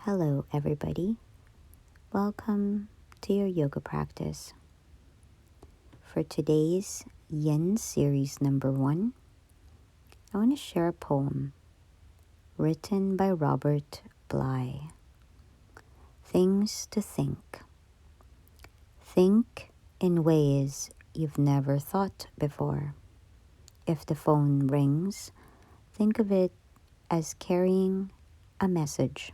Hello, everybody. Welcome to your yoga practice. For today's Yin series number 1, I want to share a poem written by Robert Bly. Things to think. Think in ways you've never thought before. If the phone rings, think of it as carrying a message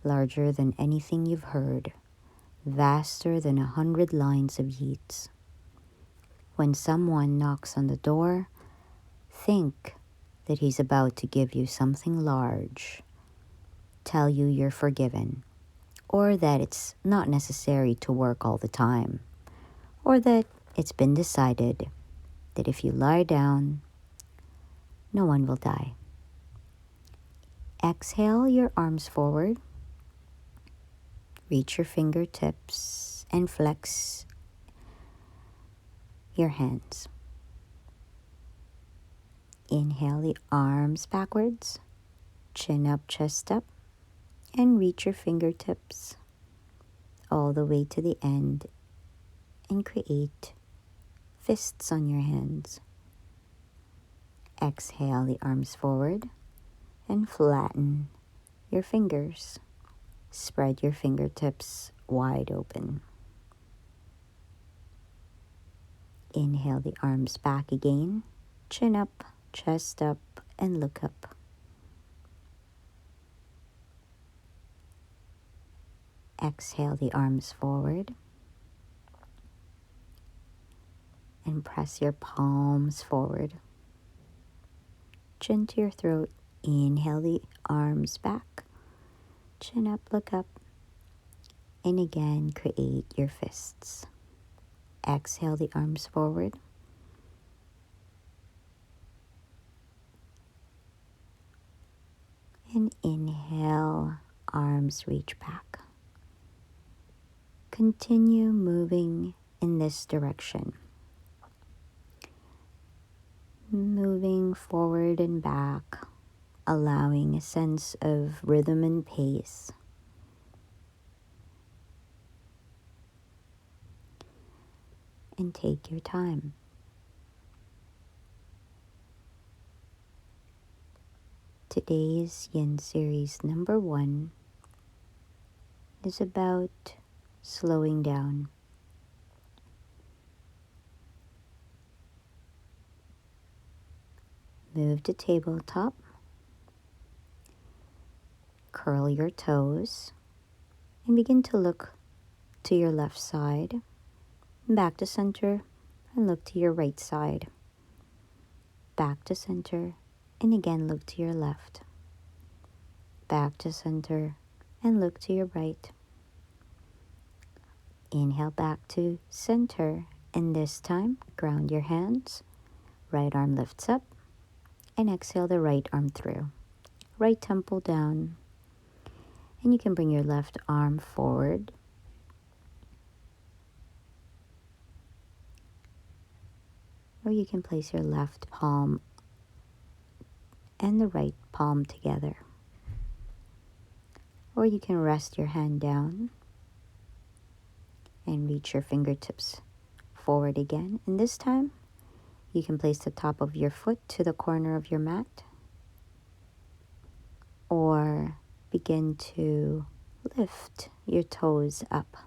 larger than anything you've heard, vaster than 100 lines of Yeats. When someone knocks on the door, think that he's about to give you something large, tell you you're forgiven, or that it's not necessary to work all the time, or that it's been decided that if you lie down, no one will die. Exhale your arms forward, reach your fingertips, and flex your hands. Inhale the arms backwards, chin up, chest up, and reach your fingertips all the way to the end and create fists on your hands. Exhale the arms forward and flatten your fingers. Spread your fingertips wide open. Inhale the arms back again, chin up, chest up, and look up. Exhale the arms forward and press your palms forward. Chin to your throat. Inhale the arms back, chin up, look up, and again create your fists. Exhale the arms forward. And inhale, arms reach back. Continue moving in this direction. Moving forward and back, allowing a sense of rhythm and pace. And take your time. Today's Yin series number 1 is about slowing down. Move to tabletop. Curl your toes and begin to look to your left side, back to center, and look to your right side. Back to center, and again look to your left. Back to center, and look to your right. Inhale back to center, and this time ground your hands. Right arm lifts up, and exhale the right arm through. Right temple down, and you can bring your left arm forward. Or you can place your left palm and the right palm together. Or you can rest your hand down and reach your fingertips forward again. And this time, you can place the top of your foot to the corner of your mat. Or begin to lift your toes up.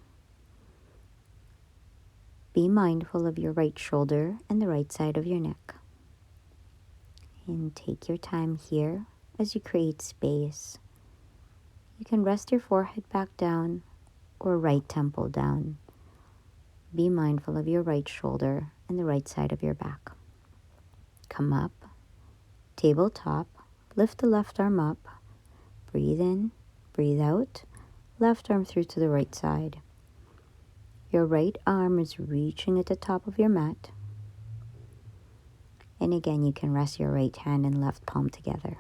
Be mindful of your right shoulder and the right side of your neck. And take your time here as you create space. You can rest your forehead back down or right temple down. Be mindful of your right shoulder and the right side of your back. Come up, tabletop, lift the left arm up, breathe in, breathe out, left arm through to the right side. Your right arm is reaching at the top of your mat. And again, you can rest your right hand and left palm together.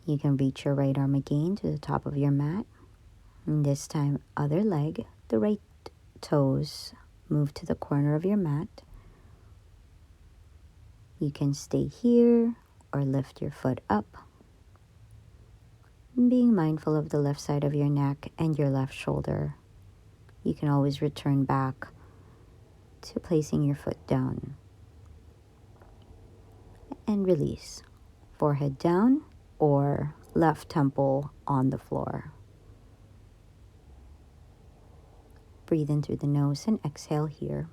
You can reach your right arm again to the top of your mat. And this time, other leg, the right toes move to the corner of your mat. You can stay here or lift your foot up. Being mindful of the left side of your neck and your left shoulder. You can always return back to placing your foot down. And release. Forehead down or left temple on the floor. Breathe in through the nose and exhale here.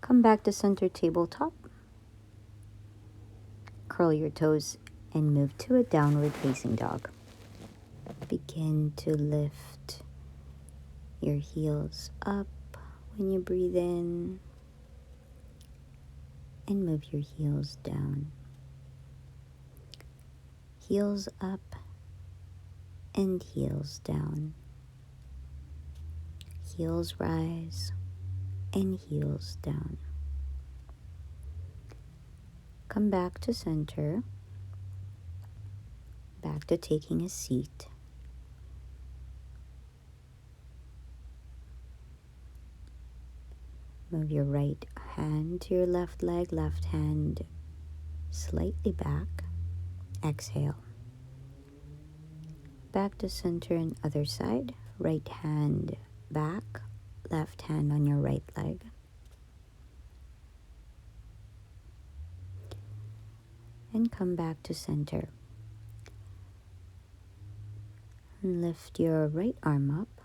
Come back to center tabletop. Curl your toes and move to a downward facing dog. Begin to lift your heels up when you breathe in and move your heels down. Heels up and heels down. Heels rise and heels down. Come back to center, back to taking a seat. Move your right hand to your left leg, left hand slightly back. Exhale. Back to center and other side. Right hand back, left hand on your right leg. And come back to center. And lift your right arm up,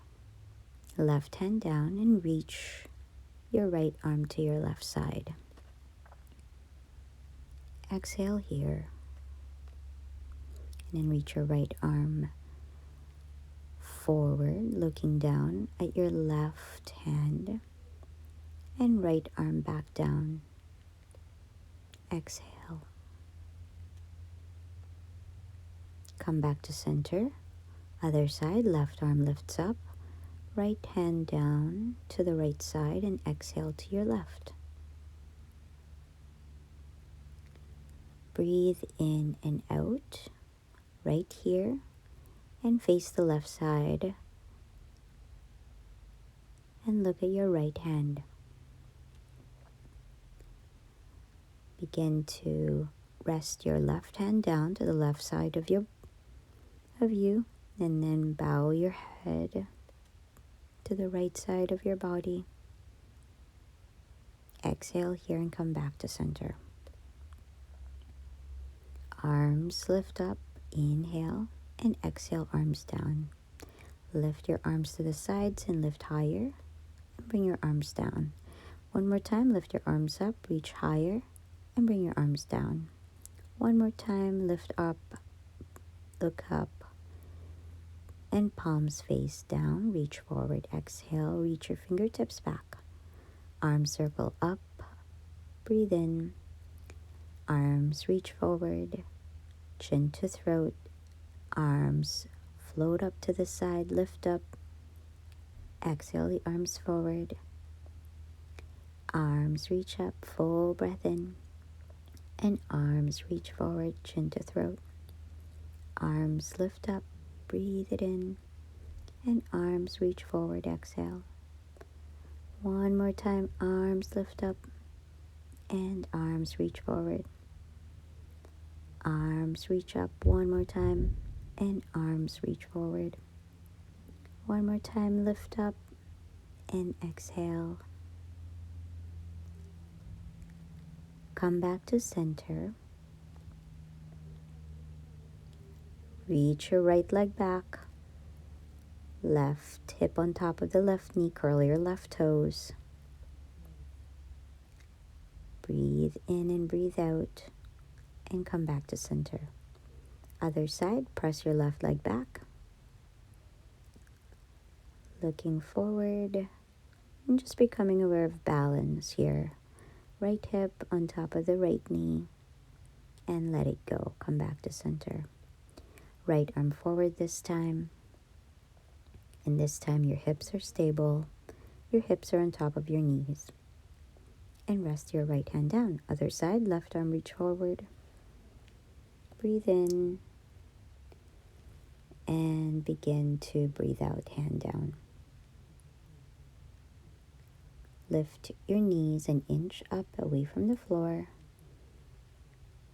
left hand down, and reach your right arm to your left side. Exhale here. And then reach your right arm forward, looking down at your left hand, and right arm back down. Exhale. Come back to center. Other side, left arm lifts up, right hand down to the right side, and exhale to your left. Breathe in and out, right here, and face the left side. And look at your right hand. Begin to rest your left hand down to the left side of you, and then bow your head to the right side of your body. Exhale here and come back to center. Arms lift up, inhale, and exhale, arms down. Lift your arms to the sides and lift higher, and bring your arms down. One more time, lift your arms up, reach higher, and bring your arms down. One more time, lift up, look up, and palms face down, reach forward, exhale, reach your fingertips back. Arms circle up, breathe in, arms reach forward, chin to throat, arms float up to the side, lift up, exhale the arms forward, arms reach up, full breath in, and arms reach forward, chin to throat, arms lift up, breathe it in, and arms reach forward, exhale. One more time, arms lift up, and arms reach forward. Arms reach up one more time, and arms reach forward. One more time, lift up, and exhale. Come back to center. Reach your right leg back. Left hip on top of the left knee, curl your left toes. Breathe in and breathe out, and come back to center. Other side, press your left leg back. Looking forward, and just becoming aware of balance here. Right hip on top of the right knee, and let it go. Come back to center. Right arm forward this time. And this time your hips are stable. Your hips are on top of your knees. And rest your right hand down. Other side, left arm reach forward. Breathe in. And begin to breathe out, hand down. Lift your knees an inch up away from the floor.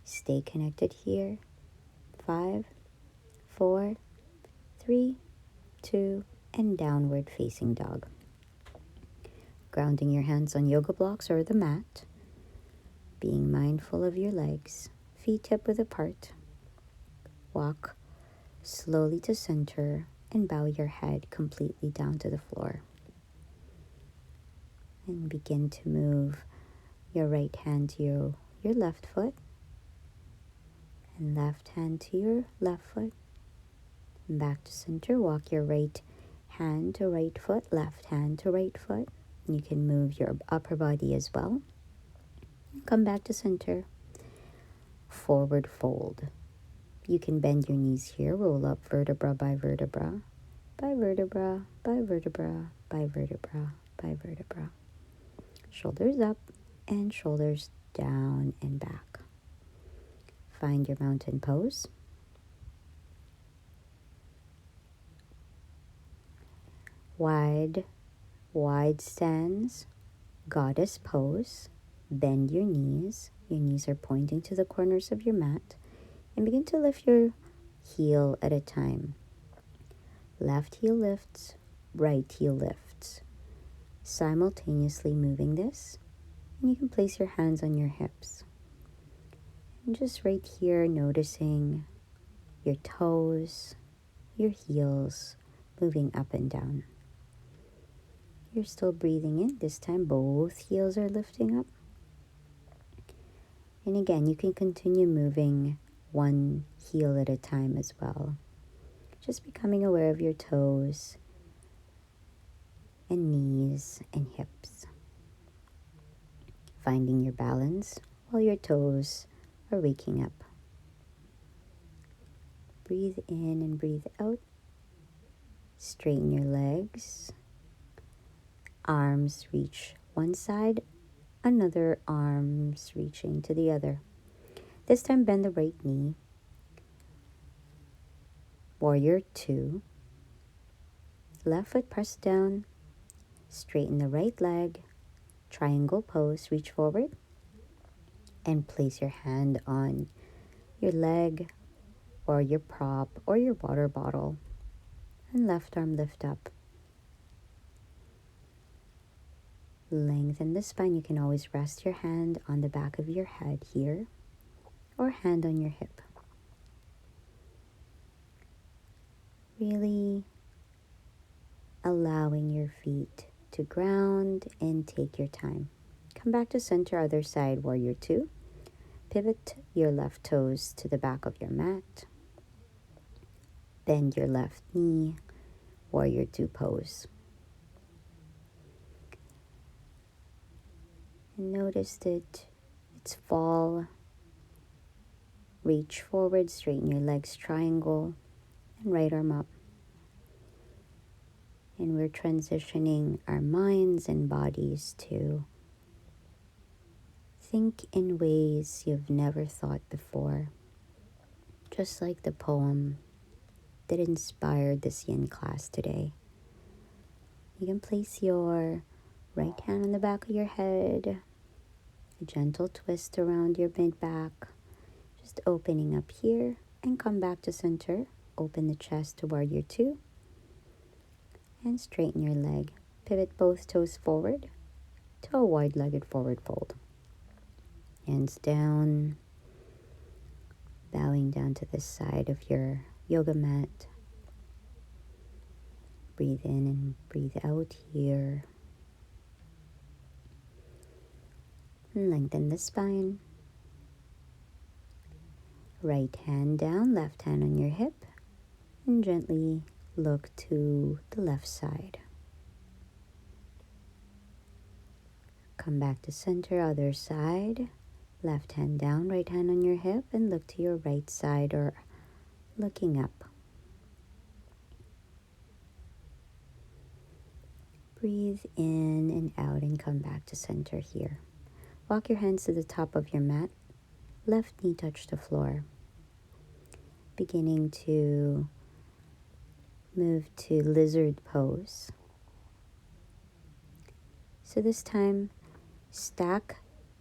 Stay connected here. 5, 4, 3, 2, and downward facing dog. Grounding your hands on yoga blocks or the mat. Being mindful of your legs, feet hip width apart. Walk slowly to center and bow your head completely down to the floor. And begin to move your right hand to your left foot and left hand to your left foot. And back to center. Walk your right hand to right foot, left hand to right foot. You can move your upper body as well. Come back to center. Forward fold. You can bend your knees here. Roll up vertebra by vertebra, by vertebra, by vertebra, by vertebra, by vertebra. Shoulders up and shoulders down and back. Find your mountain pose. Wide stance, goddess pose. Bend your knees. Your knees are pointing to the corners of your mat. And begin to lift your heel at a time. Left heel lifts, right heel lifts. Simultaneously moving this. And you can place your hands on your hips. And just right here, noticing your toes, your heels moving up and down. You're still breathing in. This time, both heels are lifting up. And again, you can continue moving one heel at a time as well. Just becoming aware of your toes and knees and hips. Finding your balance while your toes are waking up. Breathe in and breathe out. Straighten your legs. Arms reach one side, another arms reaching to the other. This time bend the right knee. Warrior 2. Left foot pressed down. Straighten the right leg. Triangle pose. Reach forward. And place your hand on your leg or your prop or your water bottle. And left arm lift up. Lengthen the spine. You can always rest your hand on the back of your head here or hand on your hip. Really allowing your feet to ground and take your time. Come back to center, other side, warrior 2. Pivot your left toes to the back of your mat. Bend your left knee, warrior 2 pose. And notice that it's fall. Reach forward, straighten your legs, triangle, and right arm up. And we're transitioning our minds and bodies to think in ways you've never thought before. Just like the poem that inspired this yin class today. You can place your right hand on the back of your head, a gentle twist around your mid-back, just opening up here, and come back to center. Open the chest to warrior 2, and straighten your leg. Pivot both toes forward to a wide-legged forward fold. Hands down, bowing down to the side of your yoga mat. Breathe in and breathe out here. And lengthen the spine. Right hand down, left hand on your hip, and gently look to the left side. Come back to center, other side. Left hand down, right hand on your hip, and look to your right side or looking up. Breathe in and out and come back to center here. Walk your hands to the top of your mat. Left knee touch the floor. Beginning to move to lizard pose. So this time, stack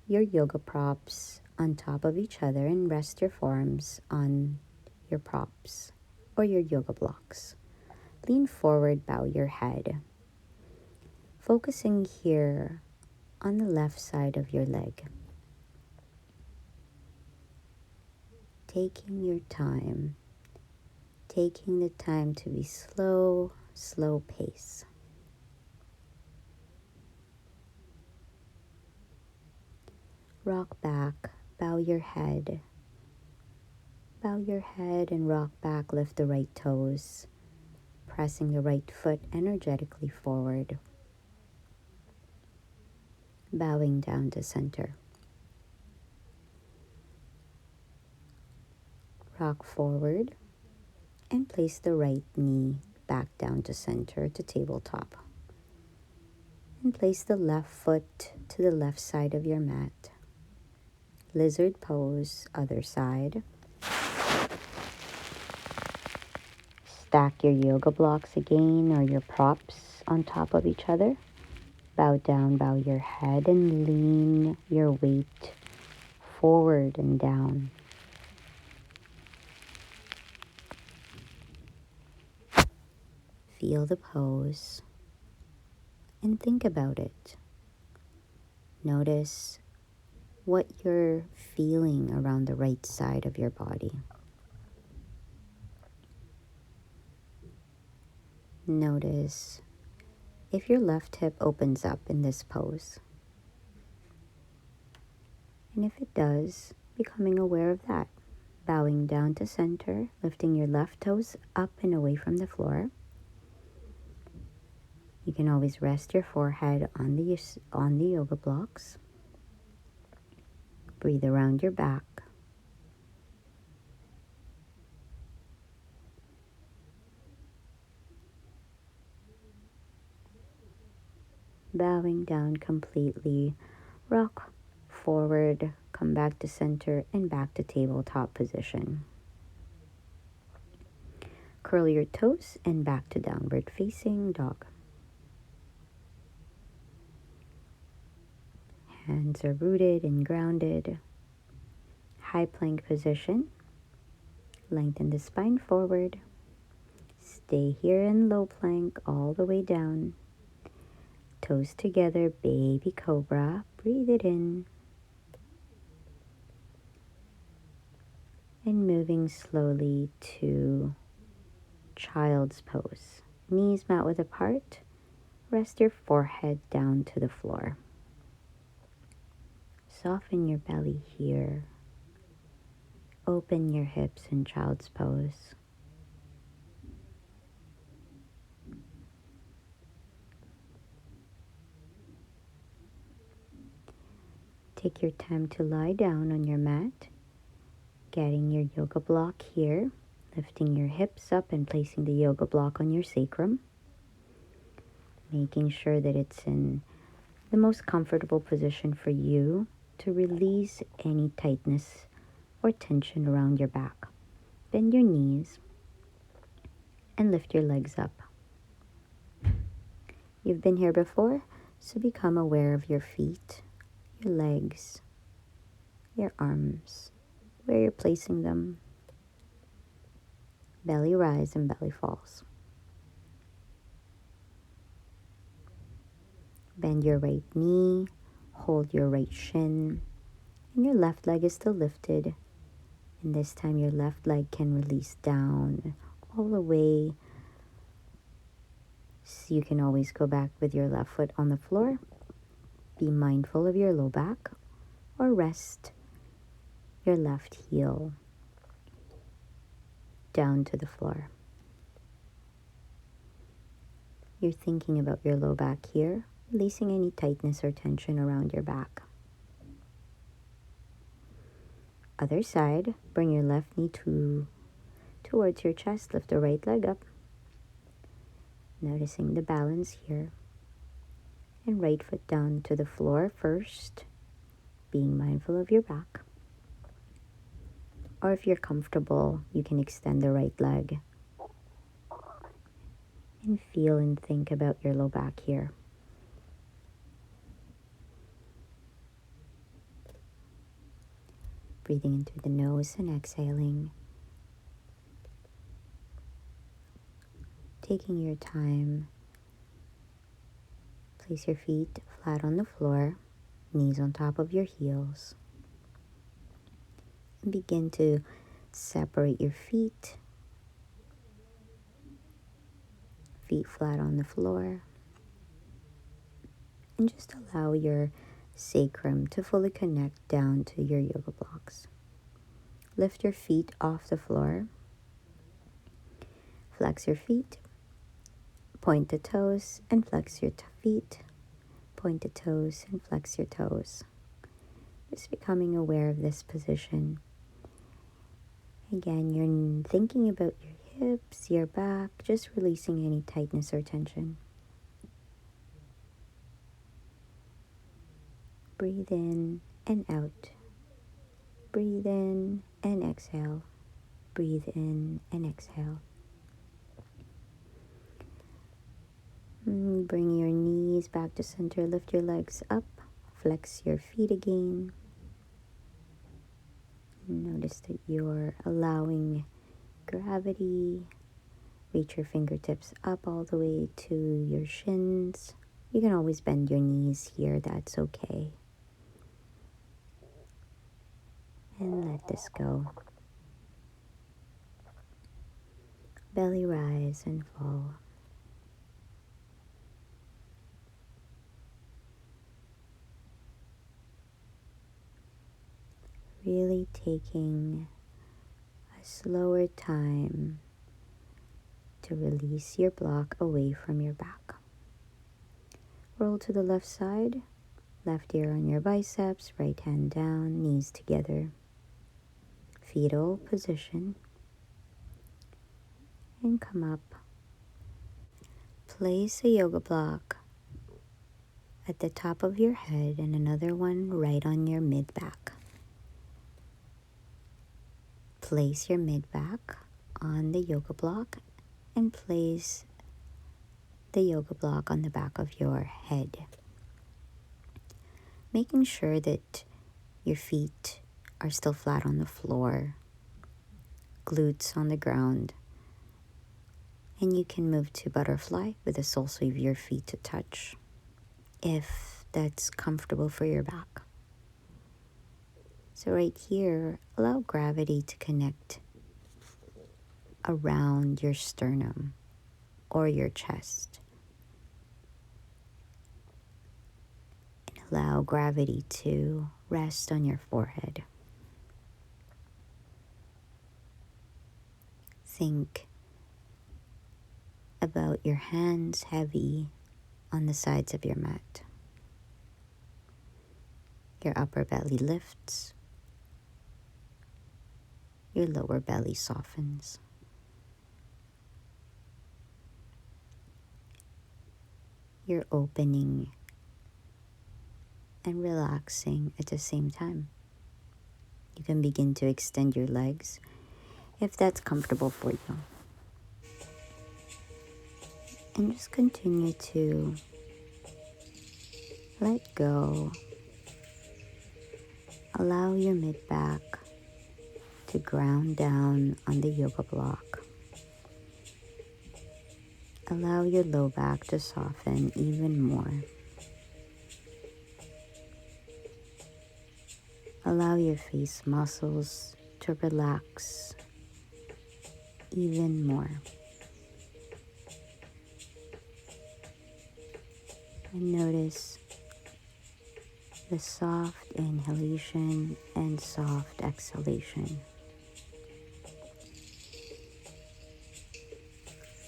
your yoga props on top of each other and rest your forearms on your props or your yoga blocks. Lean forward, bow your head. Focusing here on the left side of your leg. Taking your time. Taking the time to be slow pace. Rock back, bow your head. Bow your head and rock back, lift the right toes, pressing the right foot energetically forward. Bowing down to center. Rock forward and place the right knee back down to center to tabletop. And place the left foot to the left side of your mat. Lizard pose, other side. Stack your yoga blocks again or your props on top of each other. Bow down, bow your head and lean your weight forward and down. Feel the pose and think about it. Notice what you're feeling around the right side of your body. Notice if your left hip opens up in this pose. And if it does, becoming aware of that. Bowing down to center, lifting your left toes up and away from the floor. You can always rest your forehead on the yoga blocks. Breathe around your back. Bowing down completely, rock forward, come back to center and back to tabletop position. Curl your toes and back to downward facing dog. Hands are rooted and grounded. High plank position. Lengthen the spine forward. Stay here in low plank all the way down. Toes together, baby cobra. Breathe it in. And moving slowly to child's pose. Knees mat width apart. Rest your forehead down to the floor. Soften your belly here. Open your hips in child's pose. Take your time to lie down on your mat, getting your yoga block here, lifting your hips up and placing the yoga block on your sacrum, making sure that it's in the most comfortable position for you to release any tightness or tension around your back. Bend your knees and lift your legs up. You've been here before, so become aware of your feet, your legs, your arms, where you're placing them. Belly rise and belly falls. Bend your right knee, hold your right shin, and your left leg is still lifted. And this time your left leg can release down all the way. So you can always go back with your left foot on the floor. Be mindful of your low back or rest your left heel down to the floor. You're thinking about your low back here, releasing any tightness or tension around your back. Other side, bring your left knee towards your chest, lift the right leg up. Noticing the balance here. And right foot down to the floor first, being mindful of your back. Or if you're comfortable, you can extend the right leg. And feel and think about your low back here. Breathing in through the nose and exhaling. Taking your time, place your feet flat on the floor, knees on top of your heels. And begin to separate your feet. Feet flat on the floor. And just allow your sacrum to fully connect down to your yoga blocks. Lift your feet off the floor. Flex your feet. Point the toes and flex your feet. Point the toes and flex your toes. Just becoming aware of this position. Again, you're thinking about your hips, your back, just releasing any tightness or tension. Breathe in and out. Breathe in and exhale. Breathe in and exhale. Bring your knees back to center. Lift your legs up. Flex your feet again. Notice that you're allowing gravity. Reach your fingertips up all the way to your shins. You can always bend your knees here. That's okay. And let this go. Belly rise and fall. Really taking a slower time to release your block away from your back. Roll to the left side, left ear on your biceps, right hand down, knees together. Fetal position. And come up. Place a yoga block at the top of your head and another one right on your mid-back. Place your mid-back on the yoga block and place the yoga block on the back of your head. Making sure that your feet are still flat on the floor, glutes on the ground, and you can move to butterfly with the soles of your feet to touch if that's comfortable for your back. So right here, allow gravity to connect around your sternum or your chest. And allow gravity to rest on your forehead. Think about your hands heavy on the sides of your mat. Your upper belly lifts. Your lower belly softens. You're opening and relaxing at the same time. You can begin to extend your legs if that's comfortable for you. And just continue to let go. Allow your mid-back to ground down on the yoga block. Allow your low back to soften even more. Allow your face muscles to relax even more. And notice the soft inhalation and soft exhalation.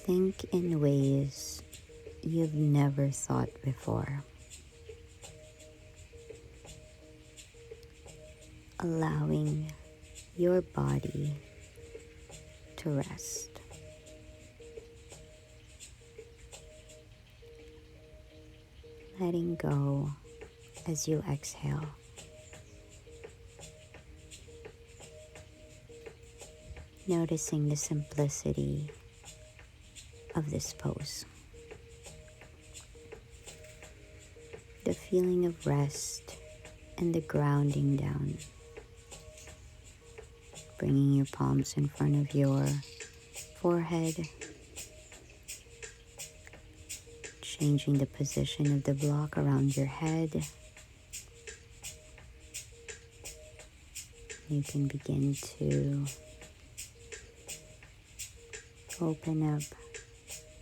Think in ways you've never thought before. Allowing your body to rest. Letting go as you exhale. Noticing the simplicity of this pose. The feeling of rest and the grounding down. bringing your palms in front of your forehead, changing the position of the block around your head. You can begin to open up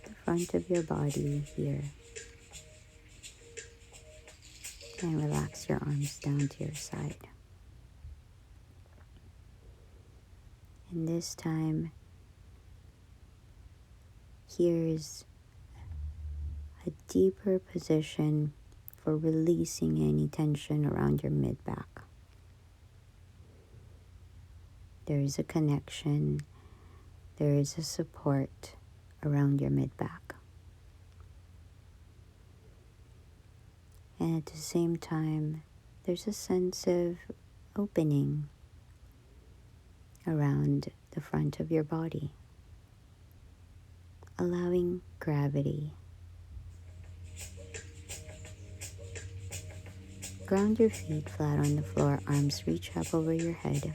the front of your body here and relax your arms down to your side. And this time, here's a deeper position for releasing any tension around your mid-back. There is a connection, there is a support around your mid-back. And at the same time, there's a sense of opening around the front of your body, allowing gravity. Ground your feet flat on the floor, arms reach up over your head.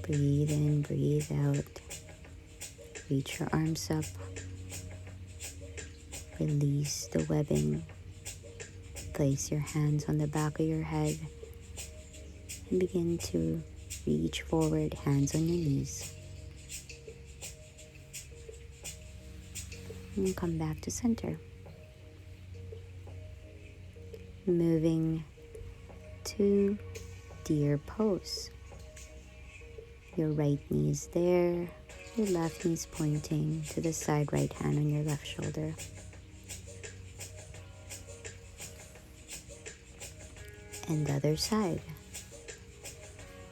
Breathe in, breathe out. Reach your arms up. Release the webbing. Place your hands on the back of your head and begin to reach forward, hands on your knees. And come back to center. Moving to deer pose. Your right knee is there, your left knee is pointing to the side, right hand on your left shoulder. And the other side.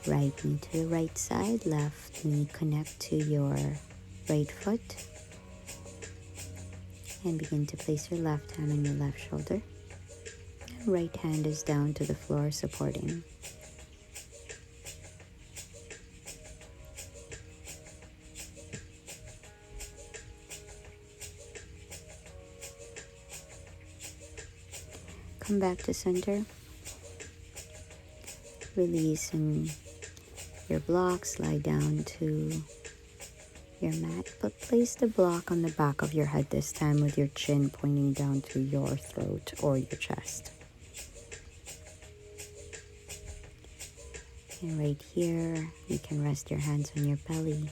Right knee to the right side, left knee connect to your right foot. And begin to place your left hand on your left shoulder. And right hand is down to the floor supporting. Come back to center. Releasing your block, slide down to your mat, but place the block on the back of your head this time with your chin pointing down to your throat or your chest. And right here, you can rest your hands on your belly.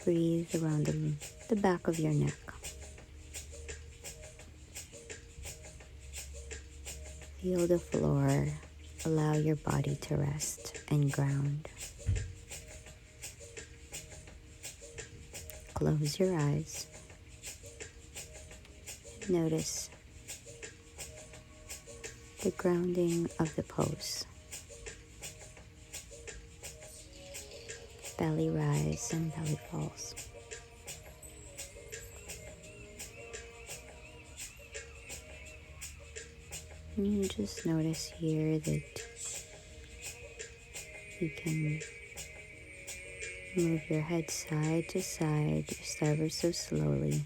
Breathe around the back of your neck. Feel the floor, allow your body to rest and ground. Close your eyes. Notice the grounding of the pose. Belly rise and belly falls. And you just notice here that you can move your head side to side just ever so slowly.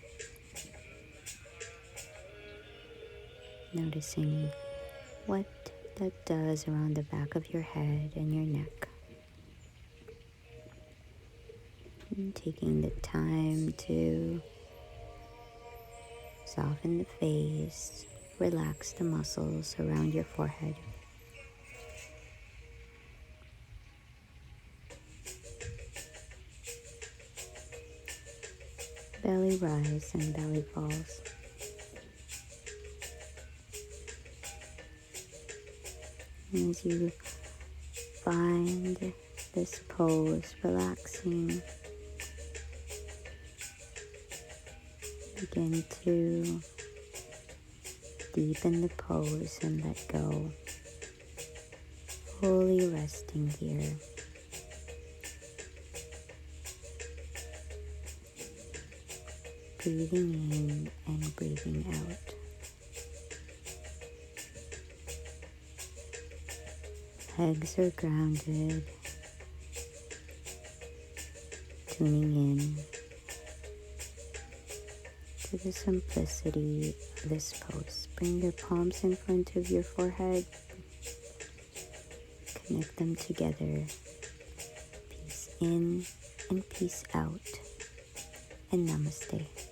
Noticing what that does around the back of your head and your neck. And taking the time to soften the face. Relax the muscles around your forehead. Belly rise and belly falls. And as you find this pose relaxing, begin to deepen the pose and let go. Fully resting here. Breathing in and breathing out. Legs are grounded. Tuning in to the simplicity of this pose. Bring your palms in front of your forehead. Connect them together. Peace in and peace out. And namaste.